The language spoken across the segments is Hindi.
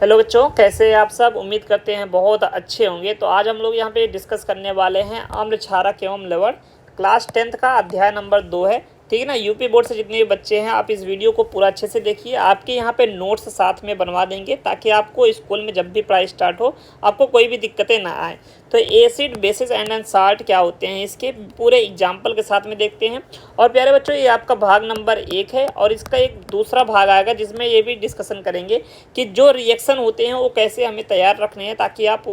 हेलो बच्चों, कैसे हैं आप सब। उम्मीद करते हैं बहुत अच्छे होंगे। तो आज हम लोग यहाँ पे डिस्कस करने वाले हैं अम्ल क्षारक एवं लवण, क्लास 10th का अध्याय नंबर 2 है। ठीक है ना। यूपी बोर्ड से जितने भी बच्चे हैं आप इस वीडियो को पूरा अच्छे से देखिए। आपके यहाँ पे नोट्स साथ में बनवा देंगे ताकि आपको स्कूल में जब भी पढ़ाई स्टार्ट हो आपको कोई भी दिक्कतें ना आए। तो एसिड, बेसिस एंड साल्ट क्या होते हैं इसके पूरे एग्जाम्पल के साथ में देखते हैं। और प्यारे बच्चों, ये आपका भाग नंबर 1 है और इसका एक दूसरा भाग आएगा जिसमें ये भी डिस्कशन करेंगे कि जो रिएक्शन होते हैं वो कैसे हमें तैयार रखने हैं ताकि आप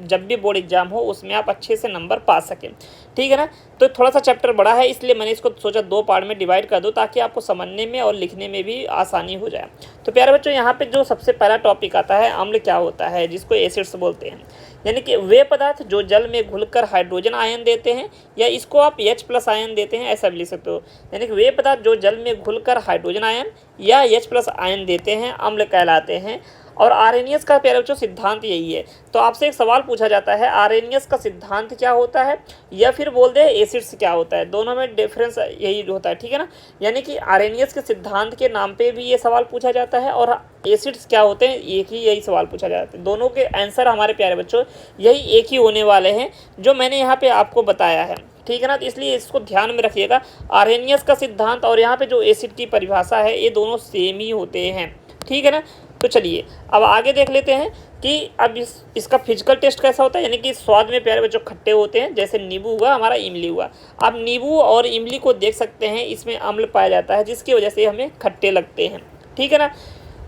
जब भी बोर्ड एग्जाम हो उसमें आप अच्छे से नंबर पा सकें। ठीक है ना। तो थोड़ा सा चैप्टर बड़ा है इसलिए मैंने इसको सोचा 2 पार्ट में डिवाइड कर दूं ताकि आपको समझने में और लिखने में भी आसानी हो जाए। तो प्यारे बच्चों, यहाँ पे जो सबसे पहला टॉपिक आता है अम्ल क्या होता है, जिसको एसिड्स बोलते हैं। यानी कि वे पदार्थ जो जल में घुलकर हाइड्रोजन आयन देते हैं, या इसको आप H+ आयन देते हैं ऐसा भी लिख सकते हो। यानी कि वे पदार्थ जो जल में घुलकर हाइड्रोजन आयन या H+ आयन देते हैं अम्ल कहलाते हैं। और आर्हेनियस का प्यारे बच्चों सिद्धांत यही है। तो आपसे एक सवाल पूछा जाता है आर्हेनियस का सिद्धांत क्या होता है, या फिर बोल दे एसिड्स क्या होता है। दोनों में डिफरेंस यही होता है। ठीक है ना। यानी कि आर्हेनियस के सिद्धांत के नाम पे भी ये सवाल पूछा जाता है और एसिड्स क्या होते हैं यही सवाल पूछा जाता है। दोनों के आंसर हमारे प्यारे बच्चों यही एक ही होने वाले हैं जो मैंने यहाँ पे आपको बताया है। ठीक है ना। तो इसलिए इसको ध्यान में रखिएगा। आर्हेनियस का सिद्धांत और यहाँ पे जो एसिड की परिभाषा है ये दोनों सेम ही होते हैं। ठीक है ना। तो चलिए अब आगे देख लेते हैं कि अब इसका फिजिकल टेस्ट कैसा होता है। यानी कि स्वाद में प्यारे बच्चों खट्टे होते हैं, जैसे नींबू हुआ, हमारा इमली हुआ। आप नींबू और इमली को देख सकते हैं, इसमें अम्ल पाया जाता है जिसकी वजह से हमें खट्टे लगते हैं। ठीक है ना।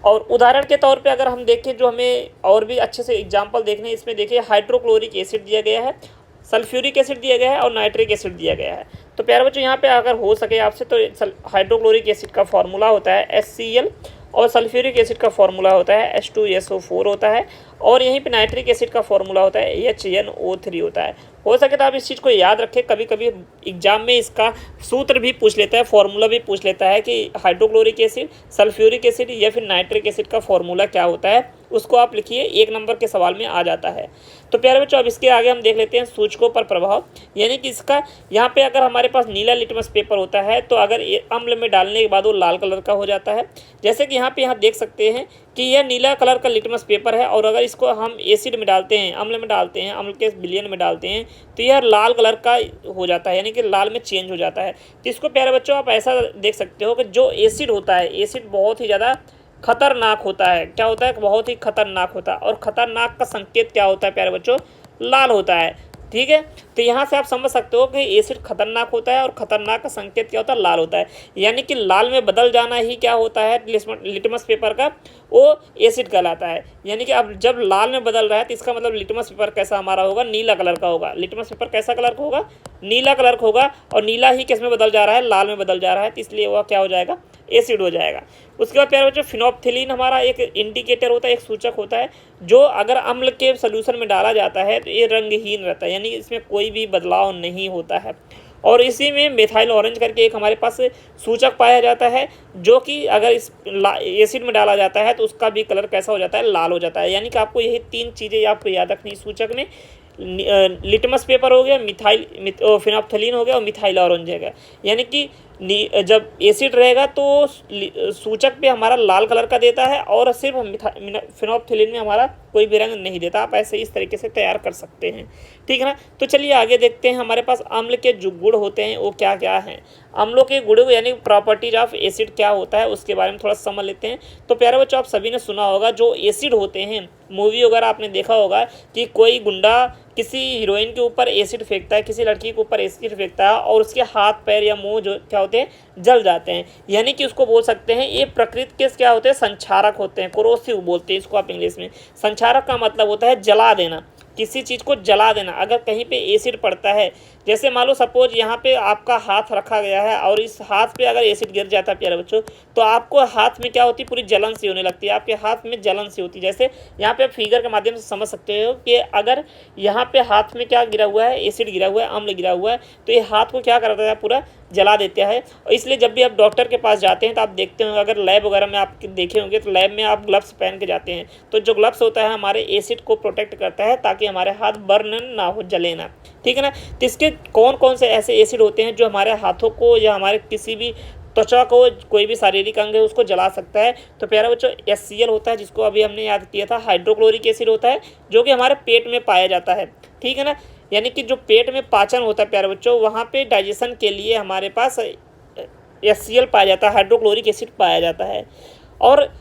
और उदाहरण के तौर पे अगर हम देखें, जो हमें और भी अच्छे से एग्जाम्पल देखने, इसमें देखिए हाइड्रोक्लोरिक एसिड दिया गया है, सल्फ्यूरिक एसिड दिया गया है और नाइट्रिक एसिड दिया गया है। तो प्यारे बच्चों, यहाँ पे अगर हो सके आपसे तो हाइड्रोक्लोरिक एसिड का फॉर्मूला होता है HCl और सल्फ्यूरिक एसिड का फॉर्मूला होता है H2SO4 होता है, और यहीं पे नाइट्रिक एसिड का फॉर्मूला होता है HNO3 होता है। हो सके तो आप इस चीज़ को याद रखें। कभी कभी एग्जाम में इसका सूत्र भी पूछ लेता है, फॉर्मूला भी पूछ लेता है कि हाइड्रोक्लोरिक एसिड, सल्फ्यूरिक एसिड या फिर नाइट्रिक एसिड का फॉर्मूला क्या होता है। उसको आप लिखिए, 1 नंबर के सवाल में आ जाता है। तो प्यारे बच्चों, अब इसके आगे हम देख लेते हैं सूचकों पर प्रभाव। यानी कि इसका यहाँ पे अगर हमारे पास नीला लिटमस पेपर होता है तो अगर अम्ल में डालने के बाद वो लाल कलर का हो जाता है। जैसे कि यहाँ देख सकते हैं कि यह नीला कलर का लिटमस पेपर है, और अगर इसको हम एसिड में डालते हैं, अम्ल में डालते हैं, अम्ल के विलयन में डालते हैं तो यह लाल कलर का हो जाता है, यानी कि लाल में चेंज हो जाता है। तो इसको प्यारे बच्चों आप ऐसा देख सकते हो कि जो एसिड होता है, एसिड बहुत ही ज़्यादा खतरनाक होता है। क्या होता है? बहुत ही खतरनाक होता है। और खतरनाक का संकेत क्या होता है प्यारे बच्चों? लाल होता है। ठीक है। तो यहाँ से आप समझ सकते हो कि एसिड खतरनाक होता है और खतरनाक का संकेत क्या होता है? लाल होता है। यानी कि लाल में बदल जाना ही क्या होता है लिटमस पेपर का? वो एसिड कहलाता है। यानी कि अब जब लाल में बदल रहा है तो इसका मतलब लिटमस पेपर कैसा हमारा होगा? नीला कलर का होगा। लिटमस पेपर कैसा कलर का होगा? नीला कलर का होगा। और नीला ही किस में बदल जा रहा है? लाल में बदल जा रहा है। तो इसलिए वह क्या हो जाएगा? एसिड हो जाएगा। उसके बाद प्यारे बच्चों, फिनोप्थिलीन हमारा एक इंडिकेटर होता है, एक सूचक होता है, जो अगर अम्ल के सोल्यूशन में डाला जाता है तो ये रंगहीन रहता है, यानी इसमें कोई भी बदलाव नहीं होता है। और इसी में मिथाइल ऑरेंज करके एक हमारे पास सूचक पाया जाता है, जो कि अगर इस एसिड में डाला जाता है तो उसका भी कलर कैसा हो जाता है? लाल हो जाता है। यानी कि आपको यही 3 चीज़ें आपको याद रखनी सूचक में। लिटमस पेपर हो गया, फिनोप्थिलीन हो गया और मिथाइल ऑरेंज हो गया। यानी कि जब एसिड रहेगा तो सूचक पे हमारा लाल कलर का देता है और सिर्फ फिनोप्थिलीन में हमारा कोई भी रंग नहीं देता। आप ऐसे इस तरीके से तैयार कर सकते हैं। ठीक है ना। तो चलिए आगे देखते हैं हमारे पास अम्ल के जो गुण होते हैं वो क्या क्या हैं। अम्लों के गुण यानी प्रॉपर्टीज ऑफ एसिड क्या होता है उसके बारे में थोड़ा समझ लेते हैं। तो प्यारे बच्चों, आप सभी ने सुना होगा जो एसिड होते हैं, मूवी वगैरह आपने देखा होगा कि कोई गुंडा किसी हीरोइन के ऊपर एसिड फेंकता है, किसी लड़की के ऊपर एसिड फेंकता है और उसके हाथ पैर या मुंह जो क्या होते हैं? जल जाते हैं। यानी कि उसको बोल सकते हैं ये प्रकृति के क्या होते हैं? संक्षारक होते हैं। कोरोसिव बोलते हैं इसको आप इंग्लिश में। संक्षारक का मतलब होता है जला देना, किसी चीज़ को जला देना। अगर कहीं पे एसिड पड़ता है, जैसे मान लो सपोज यहाँ पे आपका हाथ रखा गया है और इस हाथ पे अगर एसिड गिर जाता है प्यारे बच्चों, तो आपको हाथ में क्या होती है? पूरी जलन सी होने लगती है, आपके हाथ में जलन सी होती है। जैसे यहाँ पे आप फिगर के माध्यम से समझ सकते हो कि अगर यहाँ पे हाथ में क्या गिरा हुआ है? एसिड गिरा हुआ है, अम्ल गिरा हुआ है, तो ये हाथ को क्या करता है? पूरा जला देता है। और इसलिए जब भी आप डॉक्टर के पास जाते हैं तो आप देखते होंगे, अगर लैब वगैरह में आप देखे होंगे तो लैब में आप ग्लव्स पहन के जाते हैं। तो जो ग्लव्स होता है हमारे एसिड को प्रोटेक्ट करता है ताकि हमारे हाथ बर्न ना हो, जले ना। ठीक है ना। तो इसके कौन कौन से ऐसे एसिड होते हैं जो हमारे हाथों को या हमारे किसी भी त्वचा को कोई भी शारीरिक अंग है उसको जला सकता है। तो प्यारे बच्चों HCl होता है, जिसको अभी हमने याद किया था, हाइड्रोक्लोरिक एसिड होता है, जो कि हमारे पेट में पाया जाता है, ठीक है ना। यानी कि जो पेट में पाचन होता है प्यारे बच्चों, वहाँ पे डाइजेशन के लिए हमारे पास HCl पाया जाता है, हाइड्रोक्लोरिक एसिड पाया जाता है। और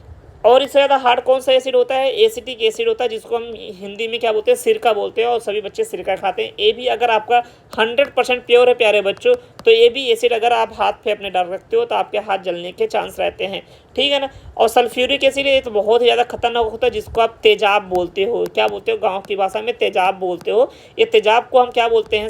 इससे ज़्यादा हार्ड कौन सा एसिड होता है? एसिटिक एसिड होता है, जिसको हम हिंदी में क्या बोलते हैं? सिरका बोलते हैं, और सभी बच्चे सिरका खाते हैं। ये भी अगर आपका 100% प्योर है प्यारे बच्चों, तो ये भी एसिड अगर आप हाथ पे अपने डाल रखते हो तो आपके हाथ जलने के चांस रहते हैं, ठीक है ना। और सल्फ्यूरिक एसिड ये तो बहुत ही ज़्यादा खतरनाक होता है, जिसको आप तेजाब बोलते हो। क्या बोलते हो? गाँव की भाषा में तेजाब बोलते हो। ये तेजाब को हम क्या बोलते हैं?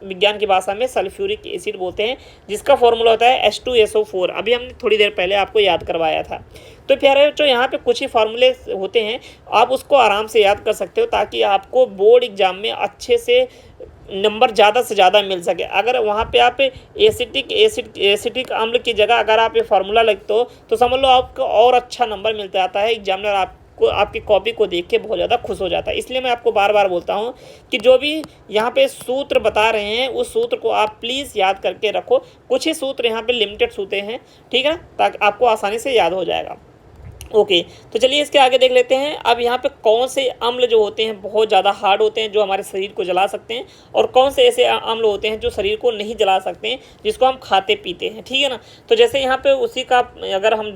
विज्ञान की भाषा में सल्फ्यूरिक एसिड बोलते हैं, जिसका फॉर्मूला होता है H2SO4। अभी हमने थोड़ी देर पहले आपको याद करवाया था। तो प्यारे बच्चों यहाँ पे कुछ ही फार्मूले होते हैं, आप उसको आराम से याद कर सकते हो, ताकि आपको बोर्ड एग्जाम में अच्छे से नंबर ज़्यादा से ज़्यादा मिल सके। अगर वहाँ पे आप एसिटिक अम्ल की जगह अगर आप ये फार्मूला लिखते हो तो समझ लो आपको और अच्छा नंबर मिलता जाता है। एग्जामिनर आपको आपकी कॉपी को देख के बहुत ज़्यादा खुश हो जाता है। इसलिए मैं आपको बार बार बोलता हूँ कि जो भी यहाँ पे सूत्र बता रहे हैं उस सूत्र को आप प्लीज़ याद करके रखो। कुछ ही सूत्र यहाँ पे लिमिटेड सूत्र हैं, ठीक है ना, ताकि आपको आसानी से याद हो जाएगा। ओके, तो चलिए इसके आगे देख लेते हैं। अब यहाँ पे कौन से अम्ल जो होते हैं बहुत ज़्यादा हार्ड होते हैं, जो हमारे शरीर को जला सकते हैं, और कौन से ऐसे अम्ल होते हैं जो शरीर को नहीं जला सकते हैं, जिसको हम खाते पीते हैं, ठीक है ना। तो जैसे यहाँ पे उसी का अगर हम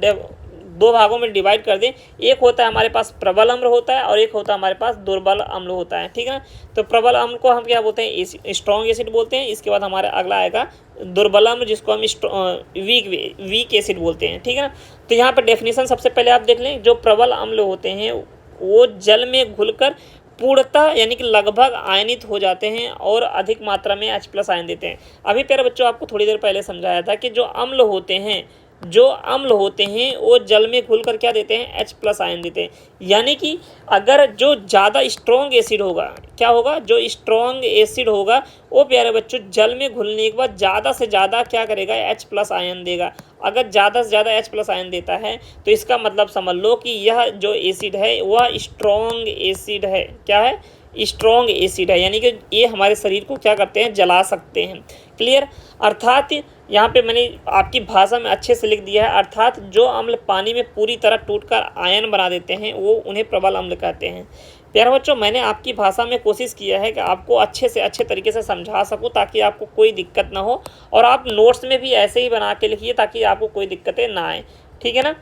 दो भागों में डिवाइड कर दें, एक होता है हमारे पास प्रबल अम्ल होता है और एक होता है हमारे पास दुर्बल अम्ल होता है, ठीक है ना। तो प्रबल अम्ल को हम क्या बोलते हैं? स्ट्रॉन्ग एसिड बोलते हैं। इसके बाद हमारा अगला आएगा दुर्बल अम्ल, जिसको हम वीक एसिड बोलते हैं, ठीक है ना। तो यहाँ पर डेफिनेशन सबसे पहले आप देख लें। जो प्रबल अम्ल होते हैं वो जल में घुलकर पूर्णतः यानी कि लगभग आयनित हो जाते हैं और अधिक मात्रा में H+ आयन देते हैं। अभी प्यारे बच्चों आपको थोड़ी देर पहले समझाया था कि जो अम्ल होते हैं वो जल में घुलकर क्या देते हैं? H+ आयन देते हैं। यानी कि अगर जो ज़्यादा स्ट्रॉन्ग एसिड होगा, क्या होगा? जो स्ट्रॉन्ग एसिड होगा वो प्यारे बच्चों जल में घुलने के बाद ज़्यादा से ज़्यादा क्या करेगा? H+ आयन देगा। अगर ज़्यादा से ज़्यादा H+ आयन देता है तो इसका मतलब समझ लो कि यह जो एसिड है वह स्ट्रॉन्ग एसिड है। क्या है? स्ट्रॉन्ग एसिड है, यानी कि ये हमारे शरीर को क्या करते हैं? जला सकते हैं। क्लियर? अर्थात यहाँ पे मैंने आपकी भाषा में अच्छे से लिख दिया है, अर्थात जो अम्ल पानी में पूरी तरह टूटकर आयन बना देते हैं वो उन्हें प्रबल अम्ल कहते हैं। प्यारे बच्चों, मैंने आपकी भाषा में कोशिश किया है कि आपको अच्छे से अच्छे तरीके से समझा सकूं, ताकि आपको कोई दिक्कत ना हो, और आप नोट्स में भी ऐसे ही बना के लिखिए ताकि आपको कोई दिक्कतें ना आए, ठीक है ना।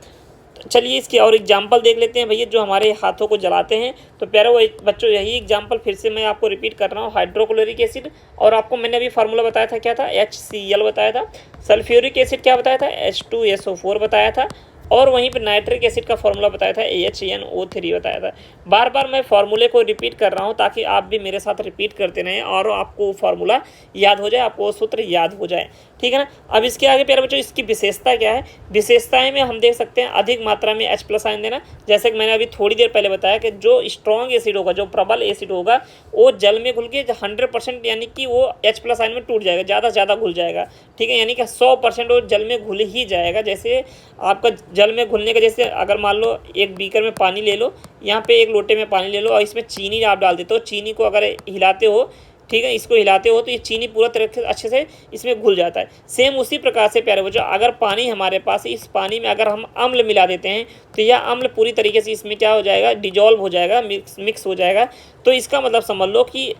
चलिए इसकी और एग्जाम्पल देख लेते हैं भैया, जो हमारे हाथों को जलाते हैं। तो प्यारे वो बच्चों यही एग्जाम्पल फिर से मैं आपको रिपीट कर रहा हूँ। हाइड्रोक्लोरिक एसिड, और आपको मैंने अभी फार्मूला बताया था, क्या था? HCl बताया था। सल्फ्यूरिक एसिड क्या बताया था? H2SO4 बताया था। और वहीं पर नाइट्रिक एसिड का फॉर्मूला बताया था, AHNO3 बताया था। बार बार मैं फार्मूले को रिपीट कर रहा हूँ ताकि आप भी मेरे साथ रिपीट करते रहें और आपको फार्मूला याद हो जाए, आपको सूत्र याद हो जाए, ठीक है ना। अब इसके आगे प्यारे बच्चों इसकी विशेषता क्या है? विशेषताएं में हम देख सकते हैं अधिक मात्रा में H+ आयन देना। जैसे कि मैंने अभी थोड़ी देर पहले बताया कि जो स्ट्रॉन्ग एसिड होगा, जो प्रबल एसिड होगा, वो जल में घुल के 100% यानी कि वो H+ आयन में टूट जाएगा, ज़्यादा से ज़्यादा घुल जाएगा, ठीक है। यानी कि 100% वो जल में घुल ही जाएगा। जैसे आपका जल में घुलने का, जैसे अगर मान लो एक बीकर में पानी ले लो, यहाँ पे एक लोटे में पानी ले लो और इसमें चीनी आप डाल देते हो। चीनी को अगर हिलाते हो, ठीक है, इसको हिलाते हो तो ये चीनी पूरा तरह से अच्छे से इसमें घुल जाता है। सेम उसी प्रकार से प्यारे बच्चों, अगर पानी हमारे पास, इस पानी में अगर हम अम्ल मिला देते हैं तो यह अम्ल पूरी तरीके से इसमें क्या हो जाएगा? डिजॉल्व हो जाएगा, मिक्स हो जाएगा। तो इसका मतलब समझ लो कि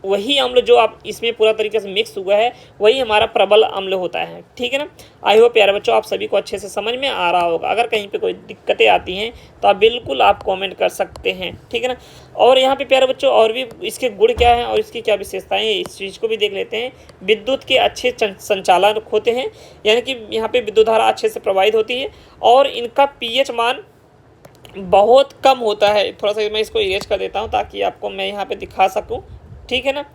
वही अम्ल जो आप इसमें पूरा तरीके से मिक्स हुआ है वही हमारा प्रबल अम्ल होता है, ठीक है ना। आई होप प्यारे बच्चों आप सभी को अच्छे से समझ में आ रहा होगा। अगर कहीं पे कोई दिक्कतें आती हैं तो आप बिल्कुल आप कमेंट कर सकते हैं, ठीक है ना। और यहाँ पे प्यारे बच्चों और भी इसके गुण क्या हैं और इसकी क्या विशेषताएं हैं, इस चीज़ को भी देख लेते हैं। विद्युत के अच्छे संचालन होते हैं, यानी कि यहाँ पे विद्युत धारा अच्छे से प्रवाहित होती है, और इनका pH मान बहुत कम होता है। थोड़ा सा मैं इसको इरेज कर देता हूँ ताकि आपको मैं यहाँ पे दिखा सकूँ, ठीक है ना।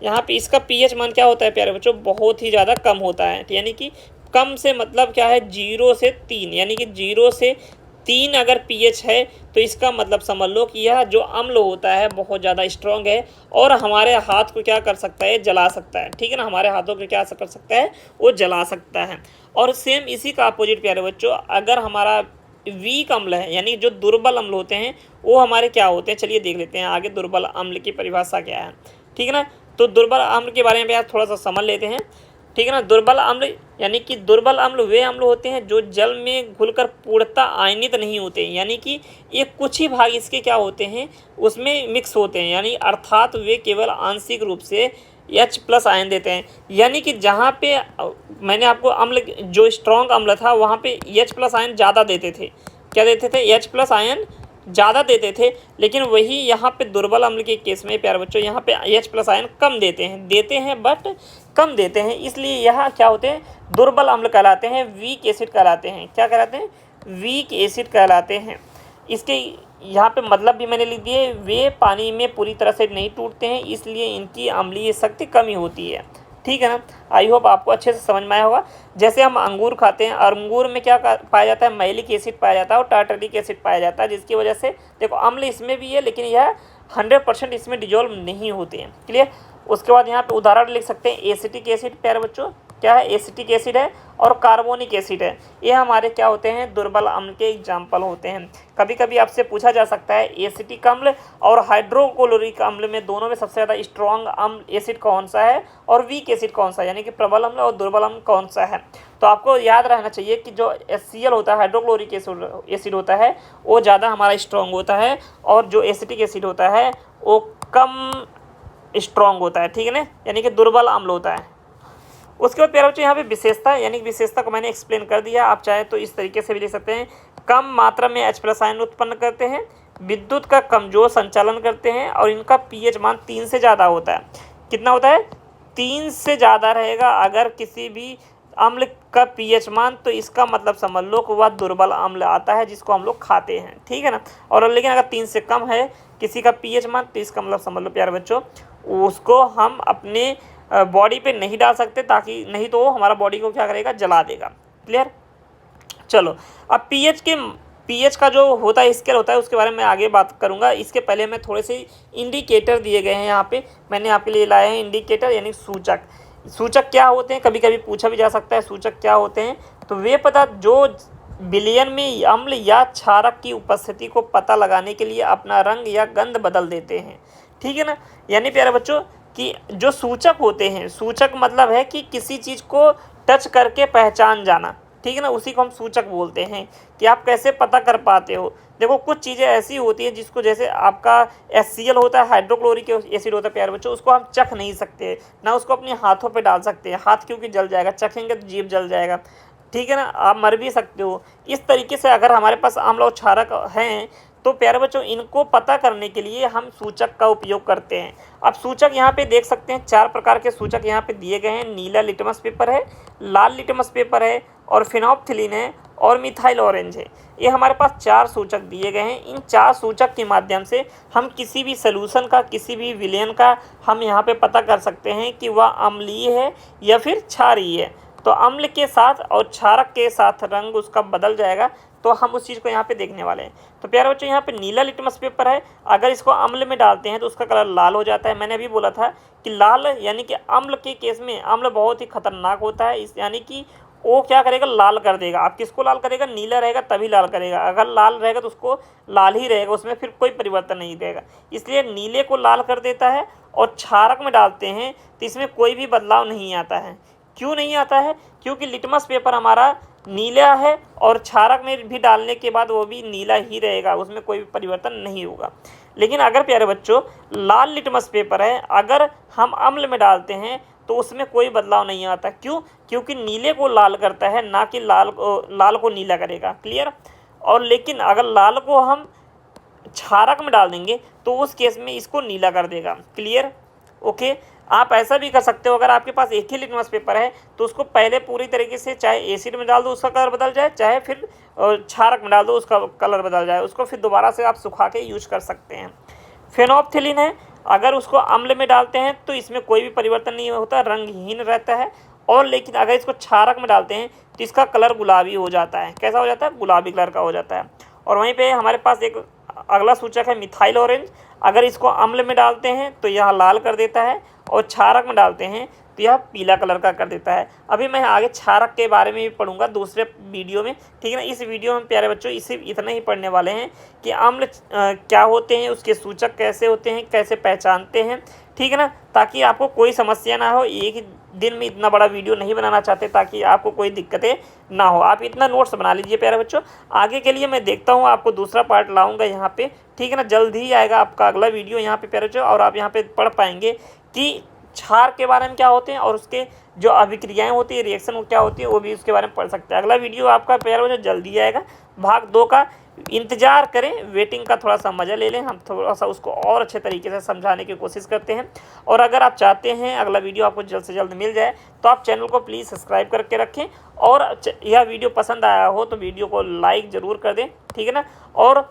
यहाँ पे इसका pH मान क्या होता है प्यारे बच्चों? बहुत ही ज़्यादा कम होता है। यानी कि कम से मतलब क्या है? 0 से 3, यानी कि 0 से 3 अगर pH है तो इसका मतलब समझ लो कि यह जो अम्ल होता है बहुत ज़्यादा स्ट्रॉन्ग है और हमारे हाथ को क्या कर सकता है? जला सकता है, ठीक है ना। हमारे हाथों को क्या कर सकता है? वो जला सकता है। और सेम इसी का अपोजिट प्यारे बच्चों, अगर हमारा वीक अम्ल है, यानी जो दुर्बल अम्ल होते हैं वो हमारे क्या होते हैं? चलिए देख लेते हैं आगे दुर्बल अम्ल की परिभाषा क्या है, ठीक है ना। तो दुर्बल अम्ल के बारे में आप थोड़ा सा समझ लेते हैं। ठीक है ना। दुर्बल अम्ल यानी कि दुर्बल अम्ल वे अम्ल होते हैं जो जल में घुलकर पूर्णतः आयनित नहीं होते, यानी कि ये कुछ ही भाग इसके क्या होते हैं उसमें मिक्स होते हैं, यानी अर्थात वे केवल आंशिक रूप से H+ आयन देते हैं। यानी कि जहाँ पे मैंने आपको अम्ल जो स्ट्रॉन्ग अम्ल था वहाँ पे H+ आयन ज़्यादा देते थे, क्या देते थे, H+ आयन ज़्यादा देते थे, लेकिन वही यहाँ पे दुर्बल अम्ल के केस में प्यारे बच्चों यहाँ पे H+ आयन कम देते हैं बट कम देते हैं, इसलिए यहाँ क्या होते हैं दुर्बल अम्ल कहलाते हैं, वीक एसिड कहलाते हैं। क्या कहलाते हैं, वीक एसिड कहलाते हैं। इसके यहाँ पे मतलब भी मैंने लिख दिए, वे पानी में पूरी तरह से नहीं टूटते हैं, इसलिए इनकी अम्लीय शक्ति कमी होती है। ठीक है ना। आई होप आपको अच्छे से समझ में आया होगा। जैसे हम अंगूर खाते हैं, अंगूर में क्या पाया जाता है, मैलिक एसिड पाया जाता है और टार्टरिक एसिड पाया जाता है, जिसकी वजह से देखो अम्ल इसमें भी है, लेकिन यह 100% इसमें डिजोल्व नहीं होते हैं। क्लियर। उसके बाद यहाँ पे उदाहरण लिख सकते हैं, एसिटिक एसिड प्यारे बच्चों क्या है, एसिटिक एसिड है और कार्बोनिक एसिड है, ये हमारे क्या होते हैं दुर्बल अम्ल के एग्जाम्पल होते हैं। कभी कभी आपसे पूछा जा सकता है एसिटिक अम्ल और हाइड्रोक्लोरिक अम्ल में दोनों में सबसे ज़्यादा स्ट्रॉन्ग अम्ल एसिड कौन सा है और वीक एसिड कौन सा है, यानी कि प्रबल अम्ल और दुर्बल अम्ल कौन सा है। तो आपको याद रहना चाहिए कि जो HCl होता है, हाइड्रोक्लोरिक एसिड होता है, वो ज़्यादा हमारा स्ट्रॉन्ग होता है और जो एसिटिक एसिड होता है वो कम स्ट्रॉन्ग होता है। ठीक है ना, यानी कि दुर्बल अम्ल होता है। उसके बाद प्यारे बच्चों यहाँ पे विशेषता, यानी कि विशेषता को मैंने एक्सप्लेन कर दिया, आप चाहे तो इस तरीके से भी लिख सकते हैं, कम मात्रा में H+ आयन उत्पन्न करते हैं, विद्युत का कमजोर संचालन करते हैं और इनका pH मान 3 से ज़्यादा होता है। कितना होता है, 3 से ज़्यादा रहेगा अगर किसी भी अम्ल का pH मान, तो इसका मतलब समझ लो कि वह दुर्बल अम्ल आता है जिसको हम लोग खाते हैं। ठीक है ना। और लेकिन अगर 3 से कम है किसी का pH मान, तो इसका मतलब समझ लो प्यारे बच्चों उसको हम अपने बॉडी पे नहीं डाल सकते, ताकि नहीं तो हमारा बॉडी को क्या करेगा, जला देगा। क्लियर। चलो अब pH का जो होता है स्केल होता है उसके बारे में आगे बात करूंगा। इसके पहले मैं थोड़े से इंडिकेटर दिए गए हैं यहाँ पे, मैंने आपके लिए लाए हैं इंडिकेटर यानी सूचक। सूचक क्या होते हैं, कभी कभी पूछा भी जा सकता है सूचक क्या होते हैं। तो वे पदार्थ जो विलयन में अम्ल या क्षारक की उपस्थिति को पता लगाने के लिए अपना रंग या गंध बदल देते हैं। ठीक है ना। यानी प्यारे बच्चों कि जो सूचक होते हैं, सूचक मतलब है कि किसी चीज़ को टच करके पहचान जाना। ठीक है ना, उसी को हम सूचक बोलते हैं कि आप कैसे पता कर पाते हो। देखो कुछ चीज़ें ऐसी होती हैं जिसको, जैसे आपका HCl होता है, हाइड्रोक्लोरिक एसिड होता है प्यारे बच्चों, उसको हम चख नहीं सकते ना, उसको अपने हाथों पे डाल सकते हैं, हाथ क्योंकि जल जाएगा, चखेंगे तो जीभ जल जाएगा। ठीक है ना, आप मर भी सकते हो। इस तरीके से अगर हमारे पास अम्ल और क्षारक हैं तो प्यारे बच्चों इनको पता करने के लिए हम सूचक का उपयोग करते हैं। अब सूचक यहाँ पे देख सकते हैं 4 प्रकार के सूचक यहाँ पे दिए गए हैं। नीला लिटमस पेपर है, लाल लिटमस पेपर है और फिनोप्थिलीन है और मिथाइल ऑरेंज है। ये हमारे पास 4 सूचक दिए गए हैं। इन 4 सूचक के माध्यम से हम किसी भी सॉल्यूशन का, किसी भी विलयन का हम यहाँ पे पता कर सकते हैं कि वह अम्लीय है या फिर क्षारीय है। तो अम्ल के साथ और क्षारक के साथ रंग उसका बदल जाएगा, तो हम उस चीज़ को यहाँ पे देखने वाले हैं। तो प्यारे बच्चों यहाँ पे नीला लिटमस पेपर है, अगर इसको अम्ल में डालते हैं तो उसका कलर लाल हो जाता है। मैंने अभी बोला था कि लाल यानी कि अम्ल के केस में अम्ल बहुत ही खतरनाक होता है, इस यानी कि वो क्या करेगा, लाल कर देगा। आप किसको लाल करेगा, नीला रहेगा तभी लाल करेगा, अगर लाल रहेगा तो उसको लाल ही रहेगा, उसमें फिर कोई परिवर्तन नहीं रहेगा। इसलिए नीले को लाल कर देता है। और क्षारक में डालते हैं तो इसमें कोई भी बदलाव नहीं आता है। क्यों नहीं आता है, क्योंकि लिटमस पेपर हमारा नीला है और क्षारक में भी डालने के बाद वो भी नीला ही रहेगा, उसमें कोई भी परिवर्तन नहीं होगा। लेकिन अगर प्यारे बच्चों लाल लिटमस पेपर है, अगर हम अम्ल में डालते हैं तो उसमें कोई बदलाव नहीं आता। क्यों, क्योंकि नीले को लाल करता है, ना कि लाल को नीला करेगा। क्लियर। और लेकिन अगर लाल को हम क्षारक में डाल देंगे तो उस केस में इसको नीला कर देगा। क्लियर। ओके। आप ऐसा भी कर सकते हो, अगर आपके पास एक ही लिटमस पेपर है तो उसको पहले पूरी तरीके से चाहे एसिड में डाल दो उसका कलर बदल जाए, चाहे फिर क्षारक में डाल दो उसका कलर बदल जाए, उसको फिर दोबारा से आप सुखा के यूज कर सकते हैं। फिनोप्थिलीन है, अगर उसको अम्ल में डालते हैं तो इसमें कोई भी परिवर्तन नहीं होता, रंगहीन रहता है। और लेकिन अगर इसको क्षारक में डालते हैं तो इसका कलर गुलाबी हो जाता है। कैसा हो जाता है, गुलाबी कलर का हो जाता है। और वहीं पे हमारे पास एक अगला सूचक है मिथाइल ऑरेंज, अगर इसको अम्ल में डालते हैं तो यह लाल कर देता है और क्षारक में डालते हैं तो यह पीला कलर का कर देता है। अभी मैं आगे क्षारक के बारे में भी पढ़ूंगा दूसरे वीडियो में। ठीक है ना। इस वीडियो में प्यारे बच्चों इसे इतना ही पढ़ने वाले हैं कि अम्ल क्या होते हैं, उसके सूचक कैसे होते हैं, कैसे पहचानते हैं। ठीक है ना, ताकि आपको कोई समस्या ना हो। एक ही दिन में इतना बड़ा वीडियो नहीं बनाना चाहते ताकि आपको कोई दिक्कतें ना हो। आप इतना नोट्स बना लीजिए प्यारे बच्चों। आगे के लिए मैं देखता हूँ आपको दूसरा पार्ट लाऊंगा यहाँ पे, ठीक है ना। जल्द ही आएगा आपका अगला वीडियो यहाँ पे प्यारे बच्चों, और आप यहाँ पे पढ़ पाएंगे कि क्षार के बारे में क्या होते हैं और उसके जो अभिक्रियाएं होती है, रिएक्शन क्या होती है, वो भी उसके बारे में पढ़ सकते हैं। अगला वीडियो आपका प्यारे बच्चों जल्दी आएगा। भाग 2 का इंतजार करें, वेटिंग का थोड़ा सा मजा ले लें, हम थोड़ा सा उसको और अच्छे तरीके से समझाने की कोशिश करते हैं। और अगर आप चाहते हैं अगला वीडियो आपको जल्द से जल्द मिल जाए तो आप चैनल को प्लीज़ सब्सक्राइब करके रखें, और यह वीडियो पसंद आया हो तो वीडियो को लाइक ज़रूर कर दें, ठीक है ना। और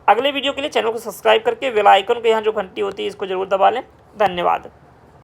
अगले वीडियो के लिए चैनल को सब्सक्राइब करके बेल आइकन के यहाँ जो घंटी होती है इसको ज़रूर दबा लें। धन्यवाद।